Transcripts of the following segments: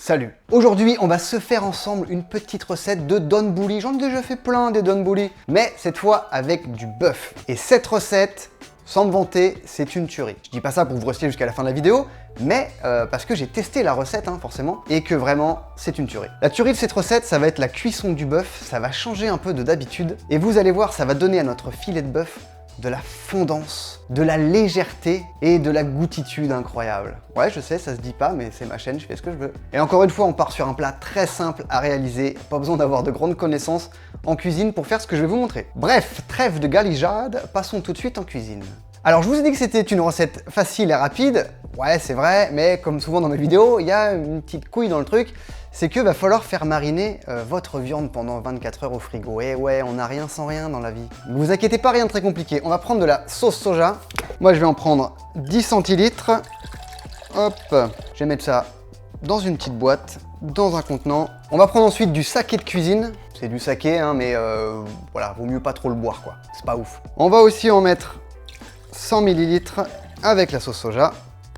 Salut! Aujourd'hui, on va se faire ensemble une petite recette de donburi. J'en ai déjà fait plein des donburi, mais cette fois avec du bœuf. Et cette recette, sans me vanter, c'est une tuerie. Je dis pas ça pour vous rester jusqu'à la fin de la vidéo, mais parce que j'ai testé la recette, forcément, et que vraiment, c'est une tuerie. La tuerie de cette recette, ça va être la cuisson du bœuf, ça va changer un peu de d'habitude, et vous allez voir, ça va donner à notre filet de bœuf de la fondance, de la légèreté et de la goûtitude incroyable. Ouais, je sais, ça se dit pas, mais c'est ma chaîne, je fais ce que je veux. Et encore une fois, on part sur un plat très simple à réaliser, pas besoin d'avoir de grandes connaissances en cuisine pour faire ce que je vais vous montrer. Bref, trêve de galijade, passons tout de suite en cuisine. Alors, je vous ai dit que c'était une recette facile et rapide. Ouais, c'est vrai, mais comme souvent dans mes vidéos, il y a une petite couille dans le truc. C'est que va falloir faire mariner votre viande pendant 24 heures au frigo. Et ouais, on n'a rien sans rien dans la vie. Ne vous inquiétez pas, rien de très compliqué. On va prendre de la sauce soja. Moi, je vais en prendre 10 centilitres. Hop, je vais mettre ça dans une petite boîte, dans un contenant. On va prendre ensuite du saké de cuisine. C'est du saké, mais voilà, vaut mieux pas trop le boire, quoi. C'est pas ouf. On va aussi en mettre 100 ml avec la sauce soja.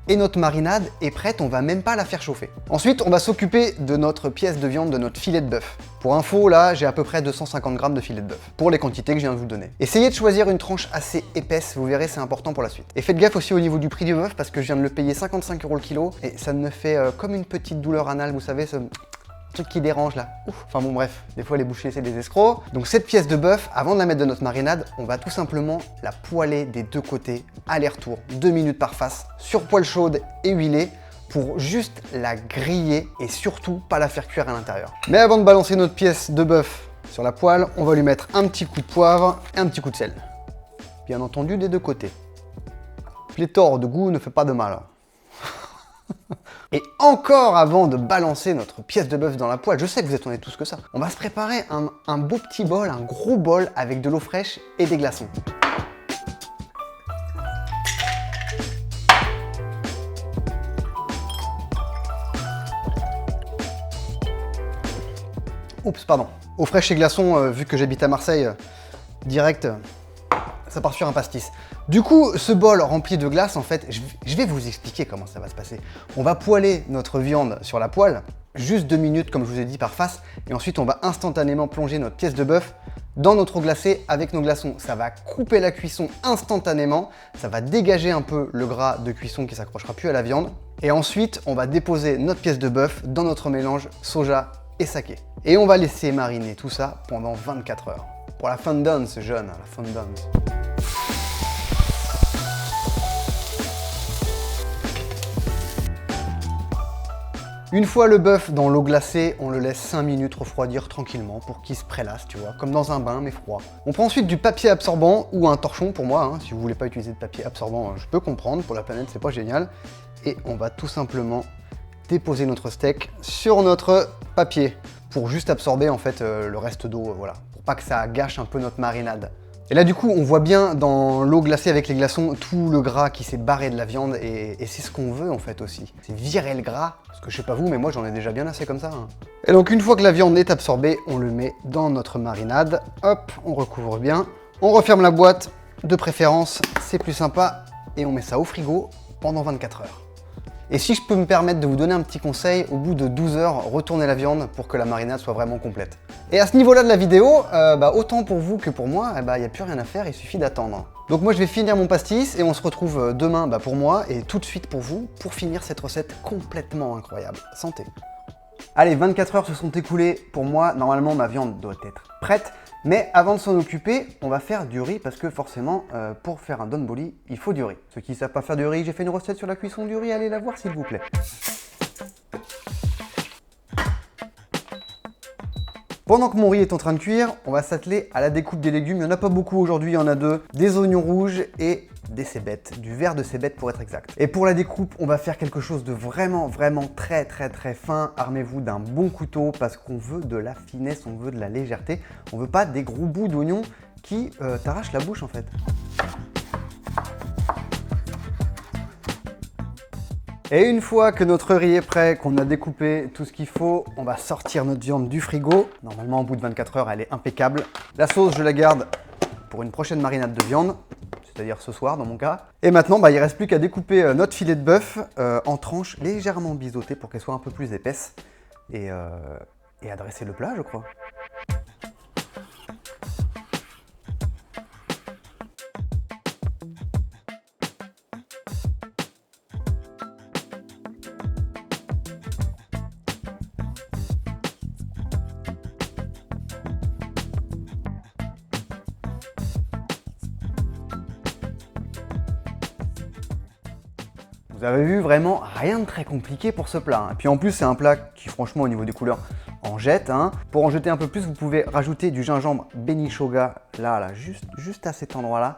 Et notre marinade est prête, on va même pas la faire chauffer. Ensuite, on va s'occuper de notre pièce de viande, de notre filet de bœuf. Pour info, là, j'ai à peu près 250 grammes de filet de bœuf, pour les quantités que je viens de vous donner. Essayez de choisir une tranche assez épaisse, vous verrez, c'est important pour la suite. Et faites gaffe aussi au niveau du prix du bœuf, parce que je viens de le payer 55 € le kilo, et ça me fait comme une petite douleur anale, vous savez, ce truc qui dérange là. Ouf. Enfin bon bref, des fois les bouchers c'est des escrocs. Donc cette pièce de bœuf, avant de la mettre dans notre marinade, on va tout simplement la poêler des deux côtés, aller-retour, 2 minutes par face, sur poêle chaude et huilée, pour juste la griller et surtout pas la faire cuire à l'intérieur. Mais avant de balancer notre pièce de bœuf sur la poêle, on va lui mettre un petit coup de poivre et un petit coup de sel. Bien entendu des deux côtés. Pléthore de goût ne fait pas de mal. Et encore avant de balancer notre pièce de bœuf dans la poêle, je sais que vous attendez tous que ça, on va se préparer un beau petit bol, un gros bol avec de l'eau fraîche et des glaçons. Oups, pardon. Eau fraîche et glaçons, vu que j'habite à Marseille, direct, ça part sur un pastis. Du coup, ce bol rempli de glace, en fait, je vais vous expliquer comment ça va se passer. On va poêler notre viande sur la poêle, juste 2 minutes comme je vous ai dit par face, et ensuite on va instantanément plonger notre pièce de bœuf dans notre eau glacée avec nos glaçons. Ça va couper la cuisson instantanément, ça va dégager un peu le gras de cuisson qui s'accrochera plus à la viande. Et ensuite, on va déposer notre pièce de bœuf dans notre mélange soja et saké. Et on va laisser mariner tout ça pendant 24 heures. Pour la fondance, jeune, la fondance. Une fois le bœuf dans l'eau glacée, on le laisse 5 minutes refroidir tranquillement pour qu'il se prélasse, tu vois, comme dans un bain mais froid. On prend ensuite du papier absorbant ou un torchon pour moi, si vous voulez pas utiliser de papier absorbant, je peux comprendre, pour la planète c'est pas génial. Et on va tout simplement déposer notre steak sur notre papier pour juste absorber en fait le reste d'eau, voilà, pour pas que ça gâche un peu notre marinade. Et là du coup on voit bien dans l'eau glacée avec les glaçons tout le gras qui s'est barré de la viande et c'est ce qu'on veut en fait aussi. C'est virer le gras, parce que je sais pas vous mais moi j'en ai déjà bien assez comme ça. Et donc une fois que la viande est absorbée, on le met dans notre marinade, hop, on recouvre bien, on referme la boîte, de préférence c'est plus sympa, et on met ça au frigo pendant 24 heures. Et si je peux me permettre de vous donner un petit conseil, au bout de 12 heures, retournez la viande pour que la marinade soit vraiment complète. Et à ce niveau-là de la vidéo, autant pour vous que pour moi, il n'y a plus rien à faire, il suffit d'attendre. Donc moi je vais finir mon pastis et on se retrouve demain pour moi et tout de suite pour vous, pour finir cette recette complètement incroyable. Santé! Allez, 24 heures se sont écoulées pour moi, normalement ma viande doit être prête. Mais avant de s'en occuper, on va faire du riz parce que forcément, pour faire un donburi, il faut du riz. Ceux qui ne savent pas faire du riz, j'ai fait une recette sur la cuisson du riz, allez la voir s'il vous plaît. Pendant que mon riz est en train de cuire, on va s'atteler à la découpe des légumes. Il n'y en a pas beaucoup aujourd'hui, il y en a 2. Des oignons rouges et des cébettes, du verre de cébette pour être exact. Et pour la découpe, on va faire quelque chose de vraiment très fin. Armez-vous d'un bon couteau parce qu'on veut de la finesse, on veut de la légèreté. On veut pas des gros bouts d'oignons qui t'arrachent la bouche en fait. Et une fois que notre riz est prêt, qu'on a découpé tout ce qu'il faut, on va sortir notre viande du frigo. Normalement, au bout de 24 heures, elle est impeccable. La sauce, je la garde pour une prochaine marinade de viande. c'est-à-dire ce soir dans mon cas. Et maintenant, il ne reste plus qu'à découper notre filet de bœuf en tranches légèrement biseautées pour qu'elles soient un peu plus épaisses. et à dresser le plat, je crois. Vous avez vu, vraiment rien de très compliqué pour ce plat. Et puis en plus, c'est un plat qui, franchement, au niveau des couleurs, en jette. Pour en jeter un peu plus, vous pouvez rajouter du gingembre Benishoga, là, juste à cet endroit-là.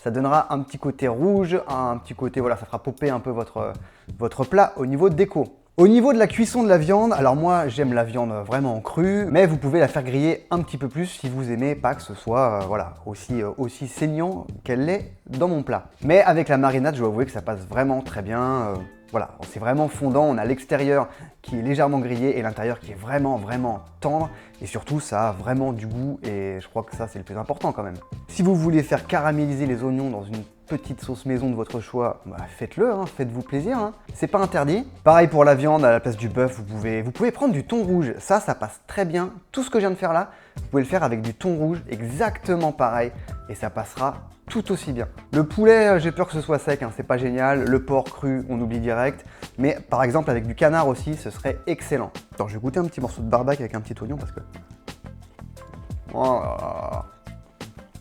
Ça donnera un petit côté rouge, un petit côté, voilà, ça fera popper un peu votre plat au niveau déco. Au niveau de la cuisson de la viande, alors moi j'aime la viande vraiment crue, mais vous pouvez la faire griller un petit peu plus si vous aimez pas que ce soit voilà, aussi saignant qu'elle l'est dans mon plat. Mais avec la marinade, je dois avouer que ça passe vraiment très bien. Voilà, c'est vraiment fondant, on a l'extérieur qui est légèrement grillé et l'intérieur qui est vraiment tendre et surtout ça a vraiment du goût et je crois que ça c'est le plus important quand même. Si vous voulez faire caraméliser les oignons dans une petite sauce maison de votre choix, bah faites-le, faites-vous plaisir, c'est pas interdit. Pareil pour la viande, à la place du bœuf, vous pouvez prendre du thon rouge, ça passe très bien. Tout ce que je viens de faire là, vous pouvez le faire avec du thon rouge, exactement pareil, et ça passera tout aussi bien. Le poulet, j'ai peur que ce soit sec, c'est pas génial. Le porc cru, on oublie direct. Mais par exemple, avec du canard aussi, ce serait excellent. Attends, je vais goûter un petit morceau de barbac avec un petit oignon parce que... Oh là là.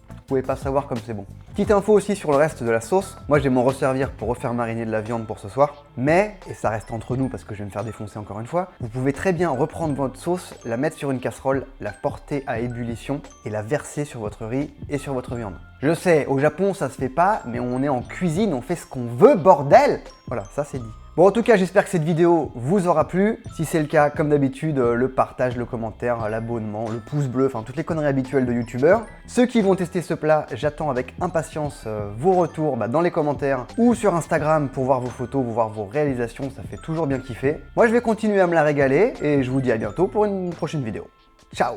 Vous pouvez pas savoir comme c'est bon. Petite info aussi sur le reste de la sauce. Moi, je vais m'en resservir pour refaire mariner de la viande pour ce soir. Mais, et ça reste entre nous parce que je vais me faire défoncer encore une fois, vous pouvez très bien reprendre votre sauce, la mettre sur une casserole, la porter à ébullition et la verser sur votre riz et sur votre viande. Je sais, au Japon, ça se fait pas, mais on est en cuisine, on fait ce qu'on veut, bordel! Voilà, ça c'est dit. Bon, en tout cas, j'espère que cette vidéo vous aura plu. Si c'est le cas, comme d'habitude, le partage, le commentaire, l'abonnement, le pouce bleu, enfin toutes les conneries habituelles de youtubeurs. Ceux qui vont tester ce plat, j'attends avec impatience vos retours dans les commentaires ou sur Instagram pour voir vos photos, pour voir vos réalisations, ça fait toujours bien kiffer. Moi, je vais continuer à me la régaler et je vous dis à bientôt pour une prochaine vidéo. Ciao!